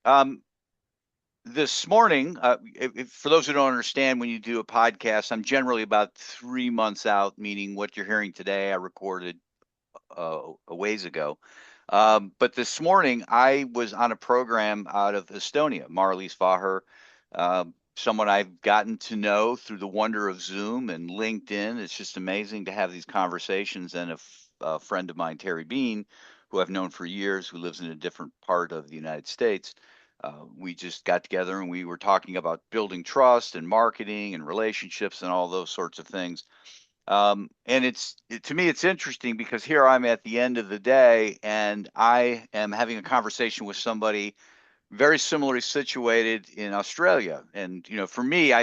Um, this morning, for those who don't understand, when you do a podcast, I'm generally about 3 months out, meaning what you're hearing today, I recorded a ways ago. But this morning, I was on a program out of Estonia, Marlies Faher, someone I've gotten to know through the wonder of Zoom and LinkedIn. It's just amazing to have these conversations. And a friend of mine, Terry Bean, who I've known for years, who lives in a different part of the United States. We just got together and we were talking about building trust and marketing and relationships and all those sorts of things. And to me, it's interesting because here I'm at the end of the day and I am having a conversation with somebody very similarly situated in Australia. And, for me,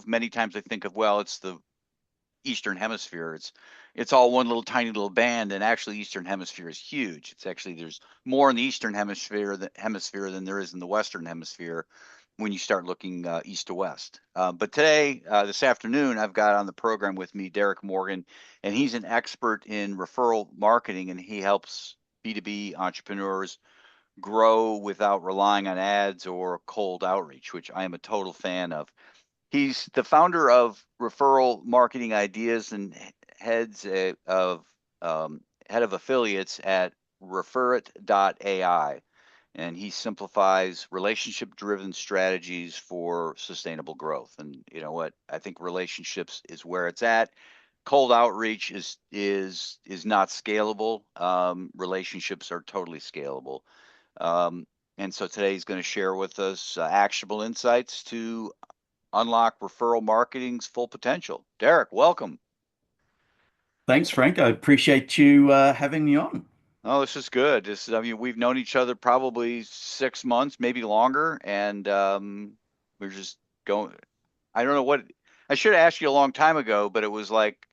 many times I think of, well, it's the Eastern Hemisphere. It's all one little tiny little band, and actually, Eastern Hemisphere is huge. It's actually there's more in the Eastern Hemisphere than there is in the Western Hemisphere when you start looking east to west. But today, this afternoon, I've got on the program with me Derek Morgan, and he's an expert in referral marketing, and he helps B2B entrepreneurs grow without relying on ads or cold outreach, which I am a total fan of. He's the founder of Referral Marketing Ideas and heads head of affiliates at Referrit.ai, and he simplifies relationship-driven strategies for sustainable growth. And you know what? I think relationships is where it's at. Cold outreach is not scalable. Relationships are totally scalable. And so today he's going to share with us actionable insights to unlock referral marketing's full potential. Derek, welcome. Thanks, Frank. I appreciate you having me on. Oh, this is good. I mean, we've known each other probably 6 months, maybe longer, and we're just going. I don't know what I should have asked you a long time ago, but it was like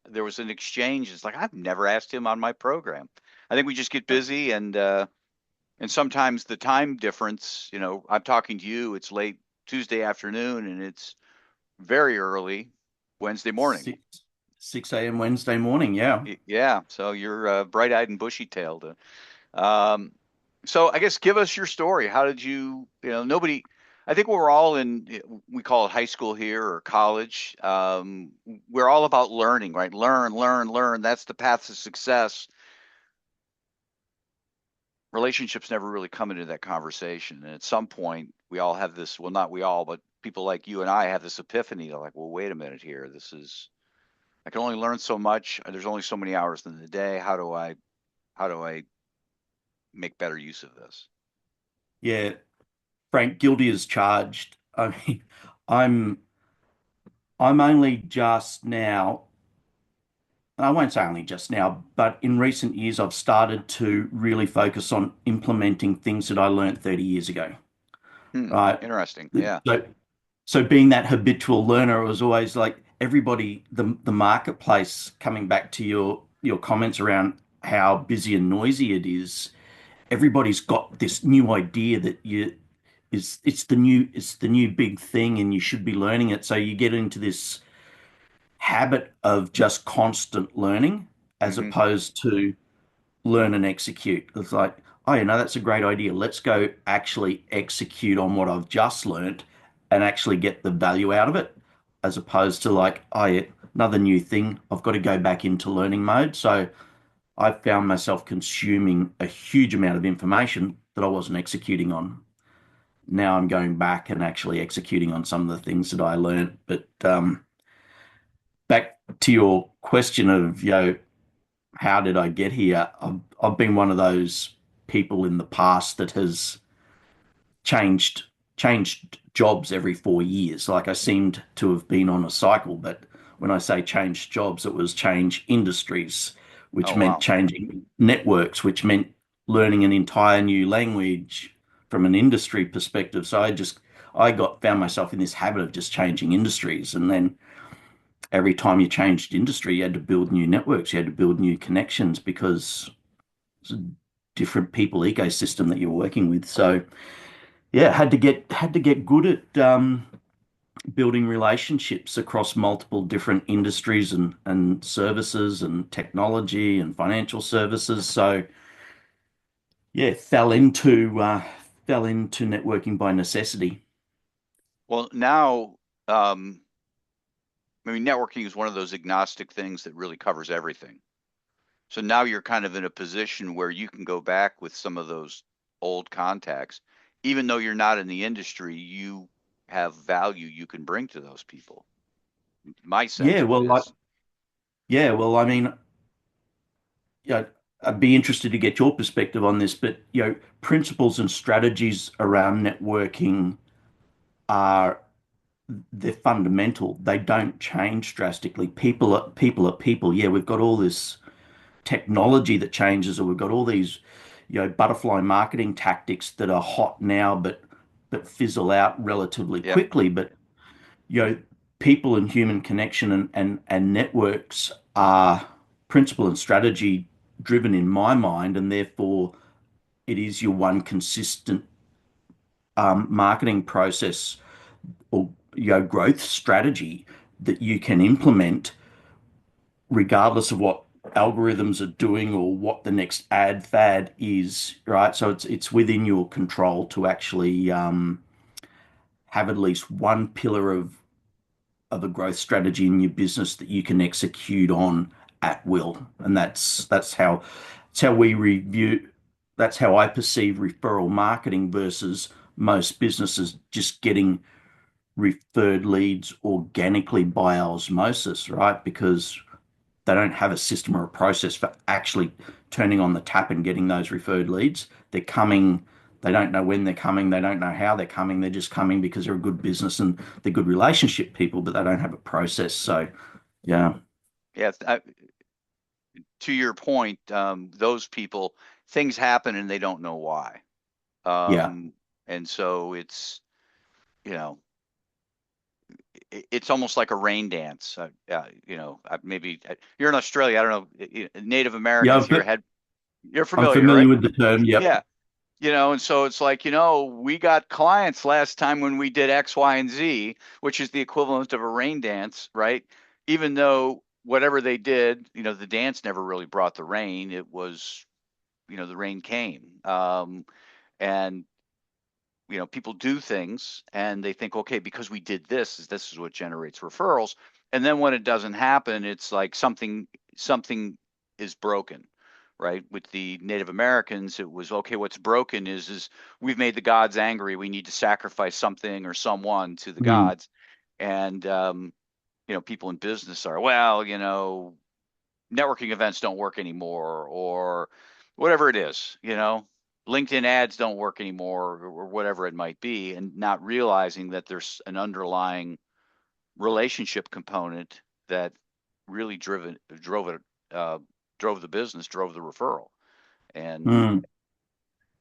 there was an exchange. It's like I've never asked him on my program. I think we just get busy, and sometimes the time difference. I'm talking to you. It's late Tuesday afternoon, and it's very early Wednesday morning. 6 a.m. Wednesday morning. Yeah. Yeah, so you're bright-eyed and bushy-tailed. Um, so I guess give us your story. How did nobody, I think we're all we call it high school here or college. We're all about learning, right? Learn, learn, learn. That's the path to success. Relationships never really come into that conversation. And at some point, we all have this, well, not we all, but people like you and I have this epiphany. They're like, well, wait a minute here. I can only learn so much. There's only so many hours in the day. How do I make better use of this? Yeah. Frank, guilty as charged. I mean, I'm I'm only just now, and I won't say only just now, but in recent years I've started to really focus on implementing things that I learned 30 years ago. Hmm. Right. Interesting. Yeah. So so being that habitual learner, it was always like everybody, the marketplace, coming back to your comments around how busy and noisy it is, everybody's got this new idea that it's the new big thing and you should be learning it. So you get into this habit of just constant learning as Hmm. opposed to learn and execute. It's like, oh, that's a great idea. Let's go actually execute on what I've just learned and actually get the value out of it, as opposed to like, oh, yeah, another new thing. I've got to go back into learning mode. So I found myself consuming a huge amount of information that I wasn't executing on. Now I'm going back and actually executing on some of the things that I learned. But back to your question of, how did I get here? I've been one of those people in the past that has changed changed jobs every 4 years. Like I seemed to have been on a cycle, but when I say change jobs, it was change industries, Oh, which meant wow. changing networks, which meant learning an entire new language from an industry perspective. So I found myself in this habit of just changing industries. And then every time you changed industry, you had to build new networks, you had to build new connections because it's a different people ecosystem that you're working with. So yeah, had to get good at building relationships across multiple different industries and services and technology and financial services. So yeah, fell into networking by necessity. Well, now, um, I mean, networking is one of those agnostic things that really covers everything. So now you're kind of in a position where you can go back with some of those old contacts, even though you're not in the industry, you have value you can bring to those people. My sense Yeah, of it well, like, is, yeah, well, I mean, yeah, I'd be interested to get your perspective on this, but principles and strategies around networking are they're fundamental. They don't change drastically. People are people. Yeah, we've got all this technology that changes, or we've got all these, butterfly marketing tactics that are hot now, but fizzle out relatively yep, quickly. But you know, people and human connection and networks are principle and strategy driven in my mind, and therefore it is your one consistent marketing process or growth strategy that you can implement regardless of what algorithms are doing or what the next ad fad is, right? So it's within your control to actually have at least one pillar of a growth strategy in your business that you can execute on at will. And that's how we review that's how I perceive referral marketing versus most businesses just getting referred leads organically by osmosis, right? Because they don't have a system or a process for actually turning on the tap and getting those referred leads. They're coming, they don't know when they're coming, they don't know how they're coming, they're just coming because they're a good business and they're good relationship people, but they don't have a process. So, yeah, yeah. To your point, those people, things happen and they don't know why. yeah, Um, and so you know, it's almost like a rain dance. Maybe you're in Australia. I don't know. Native yeah, Americans here but had, you're I'm familiar, familiar right? with the term. Yep. Yeah. And so it's like, we got clients last time when we did X, Y, and Z, which is the equivalent of a rain dance, right? Even though whatever they did, the dance never really brought the rain. It was, the rain came. And people do things and they think, okay, because we did this is what generates referrals. And then when it doesn't happen, it's like something is broken, right? With the Native Americans, it was okay. What's broken is we've made the gods angry. We need to sacrifice something or someone to the Mm, gods. And people in business are, well, networking events don't work anymore, or whatever it is, LinkedIn ads don't work anymore, or whatever it might be, and not realizing that there's an underlying relationship component that really uh, drove the business, drove the referral, and mm,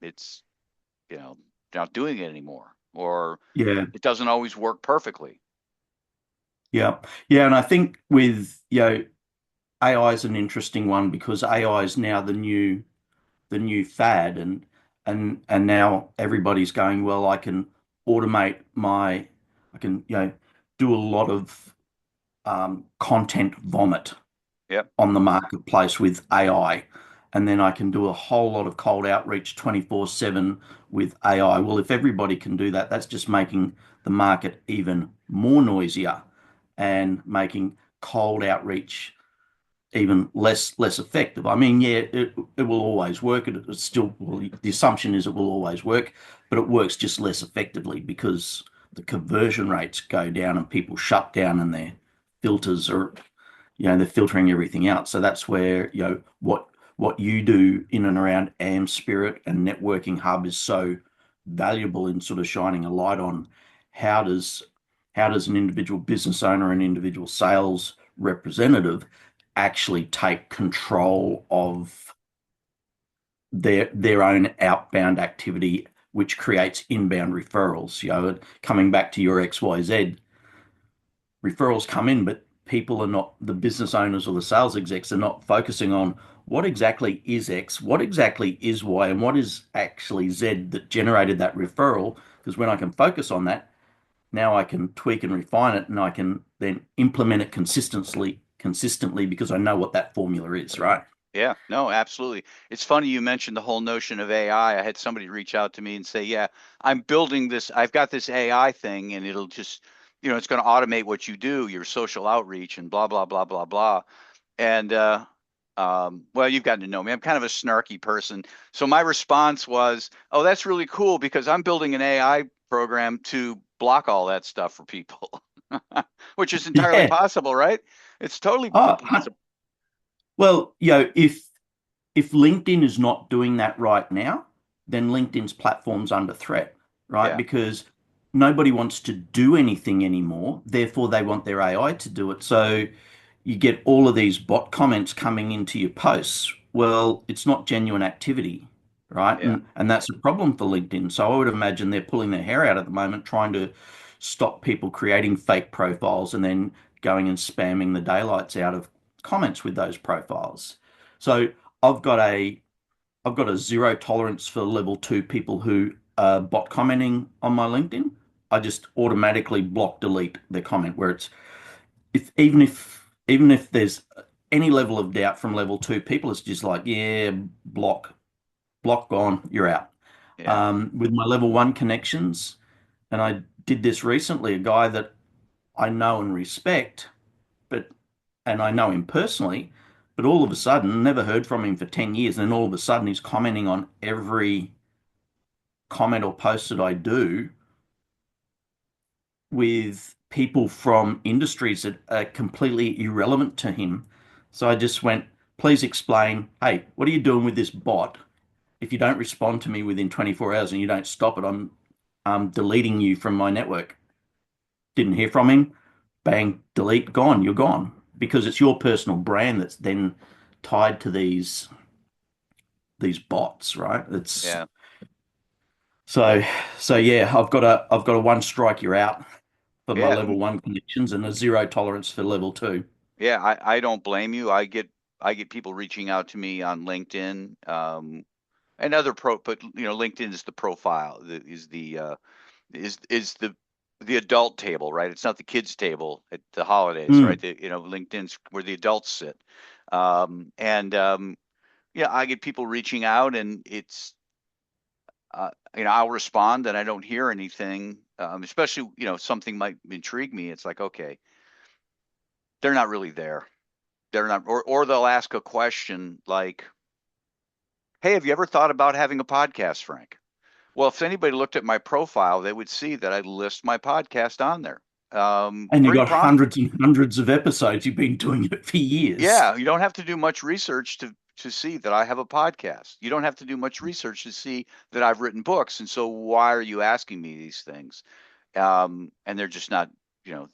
it's not doing it anymore, or yeah, it doesn't always work perfectly. yeah, yeah. And I think with, AI is an interesting one because AI is now the new fad, and now everybody's going, well, I can do a lot of content vomit Yep. on the marketplace with AI, and then I can do a whole lot of cold outreach 24/7 with AI. Well, if everybody can do that, that's just making the market even more noisier and making cold outreach even less effective. I mean, yeah, it will always work. It's still, well, the assumption is it will always work, but it works just less effectively because the conversion rates go down and people shut down and their filters are, they're filtering everything out. So that's where, what you do in and around AM Spirit and Networking Hub is so valuable in sort of shining a light on how does an individual business owner and individual sales representative actually take control of their own outbound activity, which creates inbound referrals. Coming back to your XYZ, referrals come in, but people are not, the business owners or the sales execs are not focusing on what exactly is X, what exactly is Y, and what is actually Z that generated that referral. Because when I can focus on that, now I can tweak and refine it, and I can then implement it consistently because I know what that formula is, right? Yeah, no, absolutely. It's funny you mentioned the whole notion of AI. I had somebody reach out to me and say, "Yeah, I'm building this. I've got this AI thing, and it'll just, it's going to automate what you do, your social outreach, and blah blah blah blah blah." And well, you've gotten to know me. I'm kind of a snarky person, so my response was, "Oh, that's really cool because I'm building an AI program to block all that stuff for people," which is entirely Yeah. possible, right? It's totally Oh, possible. well, if LinkedIn is not doing that right now, then LinkedIn's platform's under threat, right? Yeah, Because nobody wants to do anything anymore. Therefore, they want their AI to do it. So you get all of these bot comments coming into your posts. Well, it's not genuine activity, right? yeah, And that's a problem for LinkedIn. So I would imagine they're pulling their hair out at the moment, trying to stop people creating fake profiles and then going and spamming the daylights out of comments with those profiles. So I've got a I've got a zero tolerance for level two people who are bot commenting on my LinkedIn. I just automatically block delete their comment where it's if there's any level of doubt from level two people, it's just like, yeah, block gone, you're out. yeah, With my level one connections, and I did this recently, a guy that I know and respect, but and I know him personally, but all of a sudden, never heard from him for 10 years, and then all of a sudden he's commenting on every comment or post that I do with people from industries that are completely irrelevant to him. So I just went, please explain, hey, what are you doing with this bot? If you don't respond to me within 24 hours and you don't stop it, I'm deleting you from my network. Didn't hear from him. Bang, delete, gone, you're gone. Because it's your personal brand that's then tied to these bots, right? It's yeah. so so yeah, I've got a one strike you're out for my Yeah, level one connections and a zero tolerance for level two. yeah, I don't blame you. I get people reaching out to me on LinkedIn, and other but LinkedIn is the profile, is the adult table, right? It's not the kids table at the holidays, right? Mm, LinkedIn's where the adults sit. And yeah, I get people reaching out, and it's I'll respond, and I don't hear anything. Especially something might intrigue me. It's like, okay, they're not really there. They're not, or they'll ask a question like, "Hey, have you ever thought about having a podcast, Frank?" Well, if anybody looked at my profile, they would see that I list my podcast on there. and you Pretty got prompt. hundreds and hundreds of episodes. You've been doing it for years. Yeah, you don't have to do much research to see that I have a podcast. You don't have to do much research to see that I've written books. And so why are you asking me these things? And they're just not,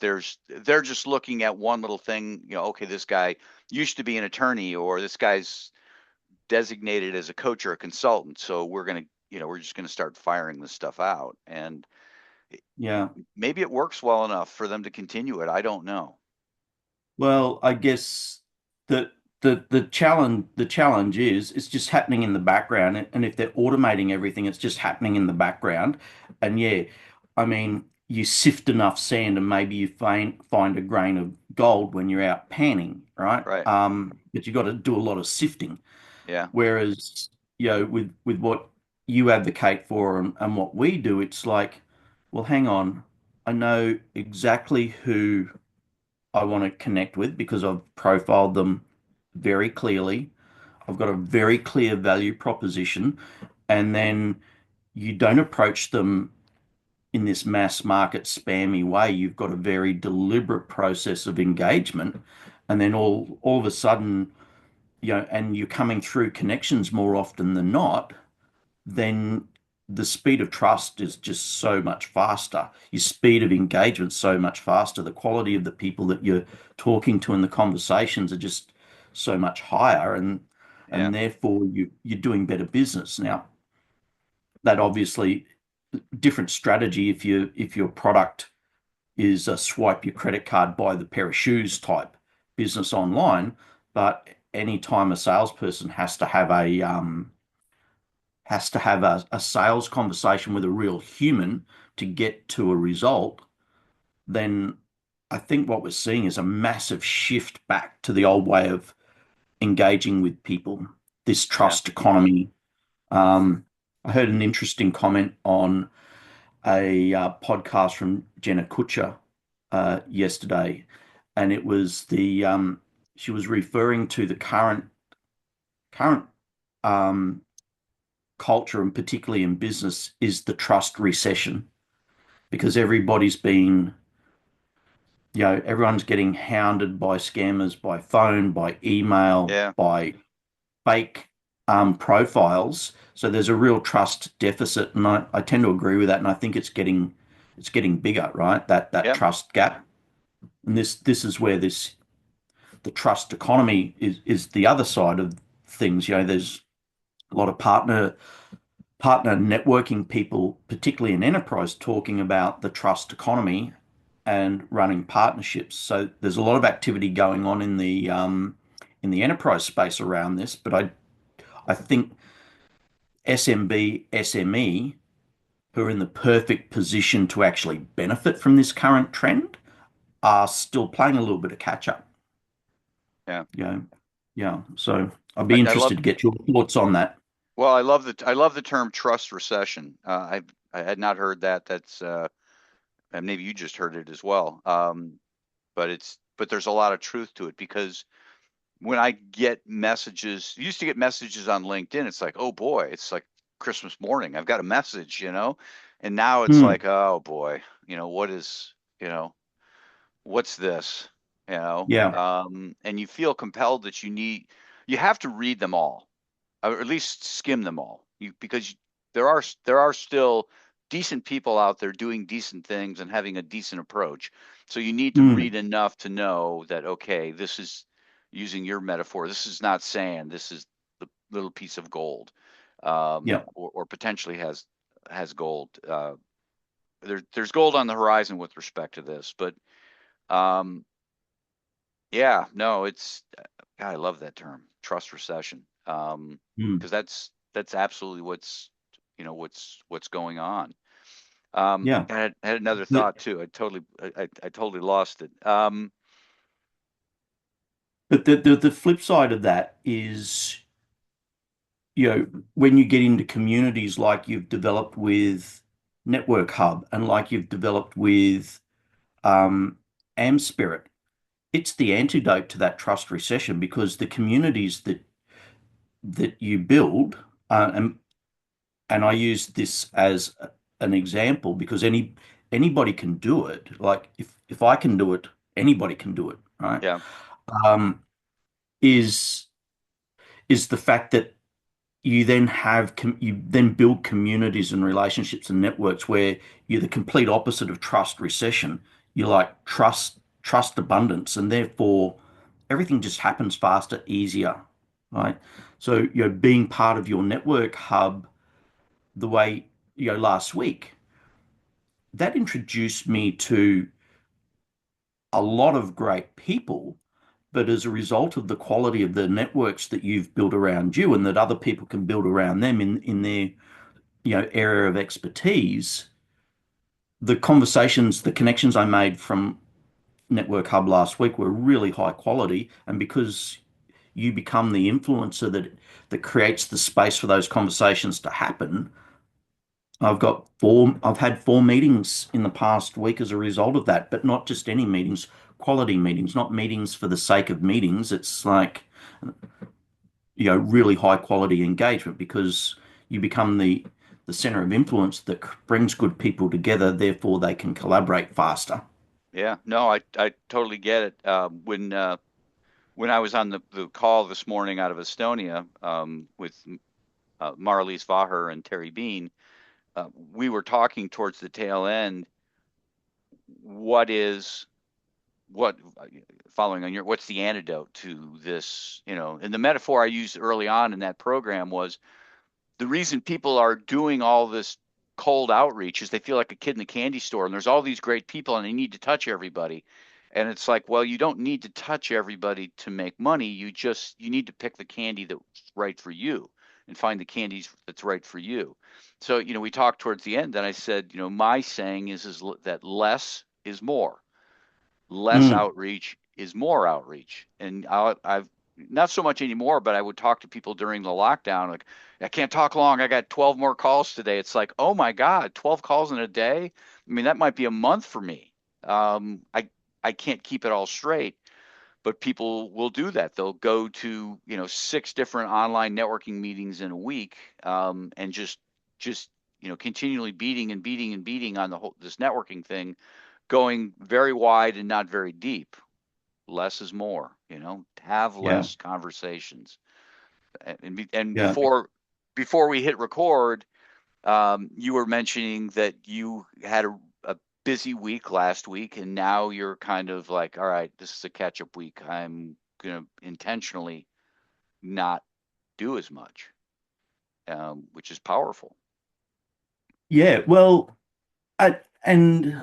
they're just looking at one little thing, okay, this guy used to be an attorney, or this guy's designated as a coach or a consultant. So we're just gonna start firing this stuff out, and Yeah. maybe it works well enough for them to continue it. I don't know. Well, I guess the challenge is it's just happening in the background, and if they're automating everything, it's just happening in the background. And yeah, I mean, you sift enough sand, and maybe you find a grain of gold when you're out panning, right? Right? But you got to do a lot of sifting. Yeah. Whereas, with what you advocate for and what we do, it's like, well, hang on, I know exactly who I want to connect with because I've profiled them very clearly. I've got a very clear value proposition, and then you don't approach them in this mass market spammy way. You've got a very deliberate process of engagement, and then all of a sudden, and you're coming through connections more often than not, then the speed of trust is just so much faster. Your speed of engagement so much faster. The quality of the people that you're talking to in the conversations are just so much higher, and Yeah. therefore you're doing better business. Now, that obviously different strategy if your product is a swipe your credit card, buy the pair of shoes type business online, but anytime a salesperson has to have a sales conversation with a real human to get to a result, then I think what we're seeing is a massive shift back to the old way of engaging with people, this Yeah. trust economy. Um, I heard an interesting comment on a podcast from Jenna Kutcher yesterday, and it was she was referring to the current um, culture, and particularly in business, is the trust recession because everyone's getting hounded by scammers by phone, by email, Yeah. by fake profiles. So there's a real trust deficit, and I tend to agree with that. And I think it's getting bigger, right? That Yeah. trust gap, and this is where the trust economy is the other side of things. There's a lot of partner networking people, particularly in enterprise, talking about the trust economy and running partnerships. So there's a lot of activity going on in the enterprise space around this, but I think SMB, SME, who are in the perfect position to actually benefit from this current trend, are still playing a little bit of catch up. Yeah. You know, yeah. So I'd be I love interested to get your thoughts on that. Well, I love the term trust recession. I had not heard that. That's and maybe you just heard it as well. But there's a lot of truth to it because when I get messages, used to get messages on LinkedIn. It's like, oh boy, it's like Christmas morning. I've got a message, and now it's Hmm. like, oh boy, you know, what's this, Yeah. and you feel compelled that you have to read them all or at least skim them all. Because there are still decent people out there doing decent things and having a decent approach. So you need to Hmm. read enough to know that okay, this is using your metaphor. This is not sand. This is the little piece of gold, Yeah. or potentially has gold. There's gold on the horizon with respect to this, but um, yeah, no, God, I love that term, trust recession. Hmm. Because that's absolutely what's going on. Yeah. I had another The, thought too. I totally lost it. but the flip side of that is, when you get into communities like you've developed with Network Hub and like you've developed with um, AmSpirit, it's the antidote to that trust recession because the communities that you build, and I use this as an example because anybody can do it. Like if I can do it, anybody can do it, right? Yeah, Um, is is the fact that you then build communities and relationships and networks where you're the complete opposite of trust recession. You like trust abundance, and therefore everything just happens faster, easier, right? So being part of your network hub the way last week, that introduced me to a lot of great people. But as a result of the quality of the networks that you've built around you and that other people can build around them in their area of expertise, the conversations, the connections I made from Network Hub last week were really high quality. And because you become the influencer that creates the space for those conversations to happen, I've had 4 meetings in the past week as a result of that, but not just any meetings, quality meetings, not meetings for the sake of meetings. It's like, really high quality engagement because you become the center of influence that brings good people together, therefore they can collaborate faster. yeah. No, I totally get it. When I was on the call this morning out of Estonia, with Marlies Vaher and Terry Bean, we were talking towards the tail end. What is what Following on what's the antidote to this? And the metaphor I used early on in that program was the reason people are doing all this cold outreach is they feel like a kid in the candy store and there's all these great people and they need to touch everybody. And it's like, well, you don't need to touch everybody to make money. You need to pick the candy that's right for you and find the candies that's right for you. So, we talked towards the end, and I said, my saying is that less is more. Less Mm, outreach is more outreach. And not so much anymore, but I would talk to people during the lockdown, like, I can't talk long. I got 12 more calls today. It's like, oh my God, 12 calls in a day. I mean, that might be a month for me. Um, I I can't keep it all straight, but people will do that. They'll go to, six different online networking meetings in a week, and just, continually beating and beating and beating on this networking thing, going very wide and not very deep. Less is more, have Yeah, less conversations. And yeah. before we hit record, you were mentioning that you had a busy week last week, and now you're kind of like, all right, this is a catch-up week. I'm gonna intentionally not do as much, which is powerful. Yeah, well, and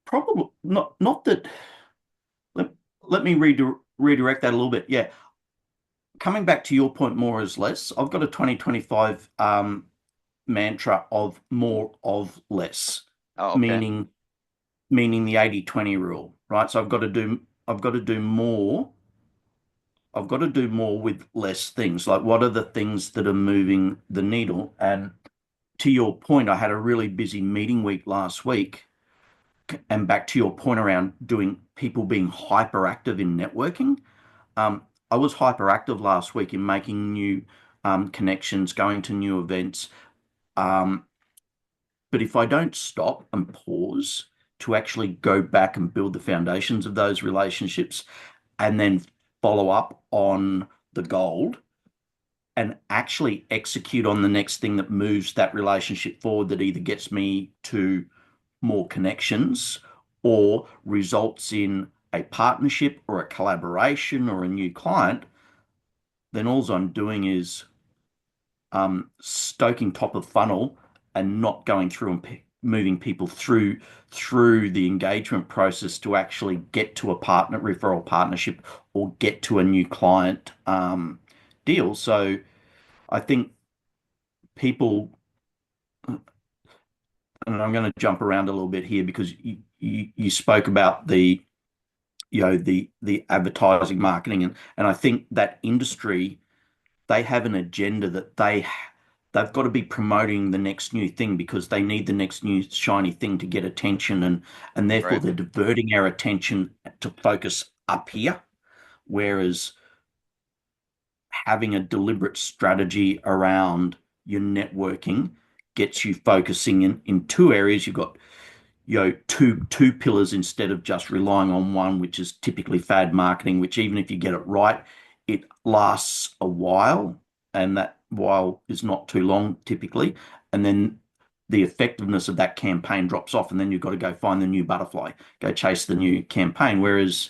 probably not that. Let, let me redirect that a little bit. Yeah, coming back to your point, more is less. I've got a 2025 mantra of more of less, Oh, okay. meaning meaning the 80/20 rule, right? So I've got to do more. I've got to do more with less things. Like, what are the things that are moving the needle? And to your point, I had a really busy meeting week last week. And back to your point around doing people being hyperactive in networking, I was hyperactive last week in making new connections, going to new events. Um, but if I don't stop and pause to actually go back and build the foundations of those relationships and then follow up on the gold and actually execute on the next thing that moves that relationship forward, that either gets me to more connections or results in a partnership or a collaboration or a new client, then all I'm doing is stoking top of funnel and not going through and moving people through the engagement process to actually get to a partner referral partnership or get to a new client deal. So I think people, and I'm going to jump around a little bit here because you spoke about the advertising marketing, and I think that industry, they have an agenda that they've got to be promoting the next new thing because they need the next new shiny thing to get attention, and therefore Right. they're diverting our attention to focus up here, whereas having a deliberate strategy around your networking gets you focusing in two areas. You've got two pillars instead of just relying on one, which is typically fad marketing, which even if you get it right, it lasts a while, and that while is not too long typically, and then the effectiveness of that campaign drops off, and then you've got to go find the new butterfly, go chase the new campaign. Whereas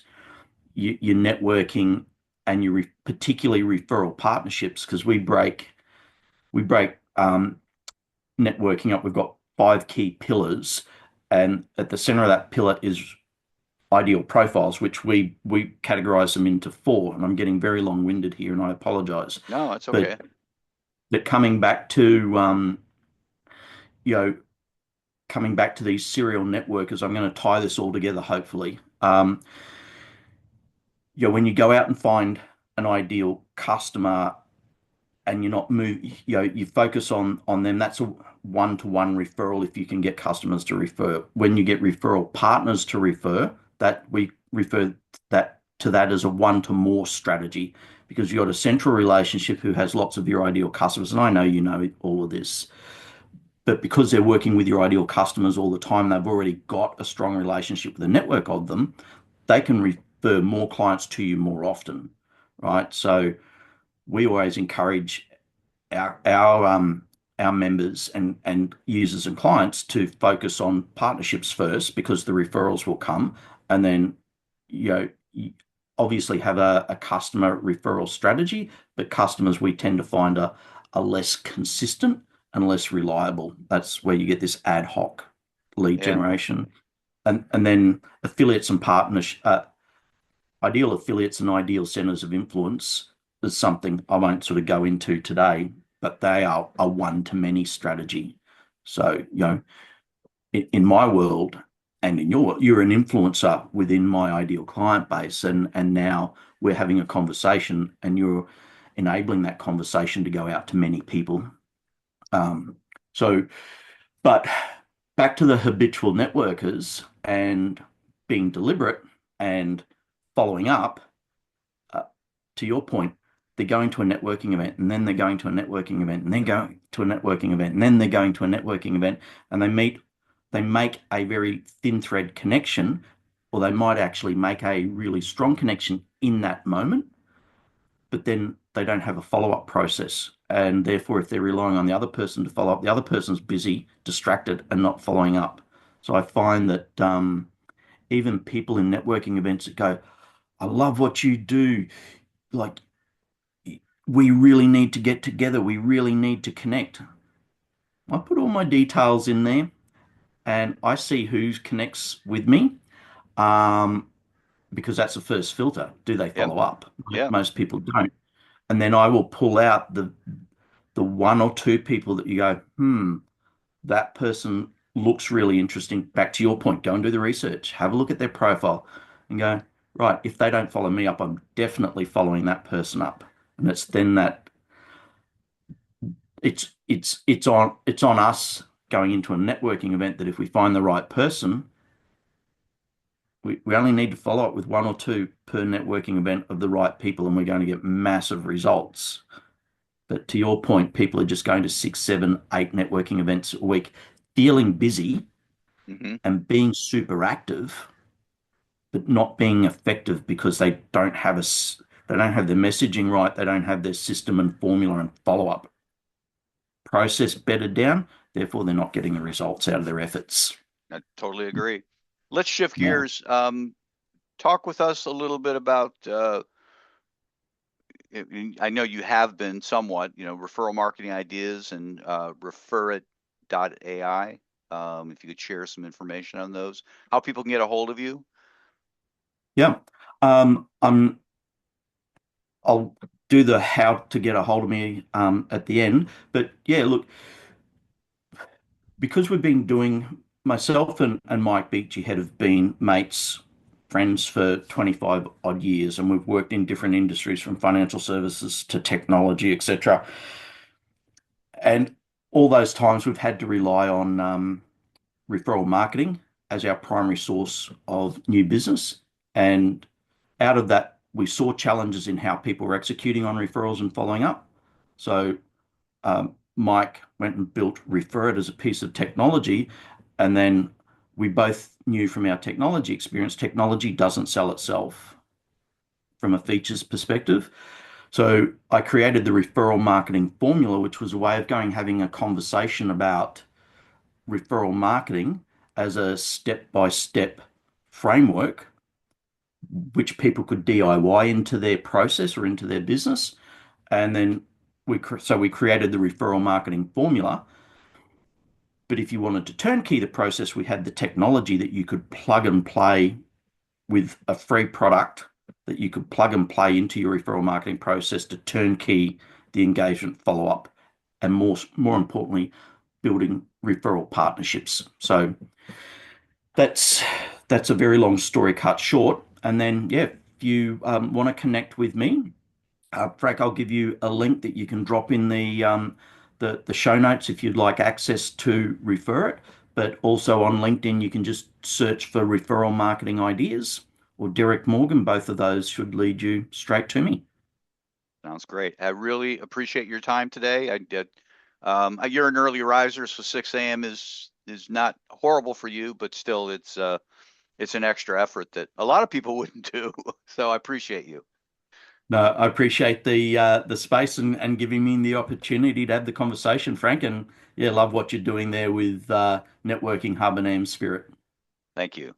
your networking and your particularly referral partnerships, because we break networking up. We've got five key pillars, and at the center of that pillar is ideal profiles, which we categorize them into four. And I'm getting very long-winded here, and I apologize. No, it's But okay. that coming back to you know coming back to these serial networkers, I'm going to tie this all together. Hopefully, when you go out and find an ideal customer and you're not move you focus on them, that's a one-to-one referral if you can get customers to refer. When you get referral partners to refer, that we refer that as a one-to-more strategy, because you've got a central relationship who has lots of your ideal customers, and I know you know all of this, but because they're working with your ideal customers all the time, they've already got a strong relationship with a network of them. They can refer more clients to you more often, right? So we always encourage our members and users and clients to focus on partnerships first, because the referrals will come, and then you know obviously have a customer referral strategy, but customers we tend to find are less consistent and less reliable. That's where you get this ad hoc lead Yeah. generation, and then affiliates and partners, ideal affiliates and ideal centers of influence is something I won't sort of go into today, but they are a one to many strategy. So, in my world, and you're an influencer within my ideal client base, and now we're having a conversation, and you're enabling that conversation to go out to many people. Um, so, but back to the habitual networkers and being deliberate and following up. uh, to your point, they're going to a networking event, and then they're going to a networking event, and then going to a networking event, and then they're going to a networking event, and they make a very thin thread connection, or they might actually make a really strong connection in that moment, but then they don't have a follow-up process. And therefore, if they're relying on the other person to follow up, the other person's busy, distracted, and not following up. So I find that even people in networking events that go, I love what you do. Like, we really need to get together. We really need to connect. I put all my details in there and I see who connects with me, um, because that's the first filter. Do they Yep. follow up? Yeah. Most people don't. And then I will pull out the one or two people that you go, that person looks really interesting. Back to your point, go and do the research, have a look at their profile and go, right, if they don't follow me up, I'm definitely following that person up. And it's then that it's on us going into a networking event that if we find the right person, we only need to follow up with one or two per networking event of the right people, and we're going to get massive results. But to your point, people are just going to six, seven, eight networking events a week, feeling busy Hmm. and being super active, but not being effective because they don't have their messaging right, they don't have their system and formula and follow up process bedded down. Therefore, they're not getting the results out of their efforts. I totally agree. Let's shift Yeah. gears. Talk with us a little bit about, I know you have been somewhat, referral marketing ideas and referrit.ai. If you could share some information on those, how people can get a hold of you. Yeah. I'll do the how to get a hold of me at the end. But yeah, look, because we've been doing myself and Mike Beachy head have been mates, friends for 25 odd years, and we've worked in different industries from financial services to technology, etc. And all those times we've had to rely on referral marketing as our primary source of new business. And out of that, we saw challenges in how people were executing on referrals and following up. So Mike went and built Refer It as a piece of technology. And then we both knew from our technology experience, technology doesn't sell itself from a features perspective. So I created the referral marketing formula, which was a way of having a conversation about referral marketing as a step-by-step framework, which people could DIY into their process or into their business. And then we created the referral marketing formula. But if you wanted to turnkey the process, we had the technology that you could plug and play with a free product that you could plug and play into your referral marketing process to turnkey the engagement follow up, and more importantly, building referral partnerships. So that's that's a very long story cut short. And then yeah, if you want to connect with me, Frank, I'll give you a link that you can drop in the show notes if you'd like access to refer it. But also on LinkedIn, you can just search for referral marketing ideas or Derek Morgan. Both of those should lead you straight to me. Sounds great. I really appreciate your time today. I did. You're an early riser, so 6 a.m. is not horrible for you, but still, it's an extra effort that a lot of people wouldn't do. So I appreciate you. No, I appreciate the space and giving me the opportunity to have the conversation, Frank. And yeah, love what you're doing there with Networking Hub and AM Spirit. Thank you.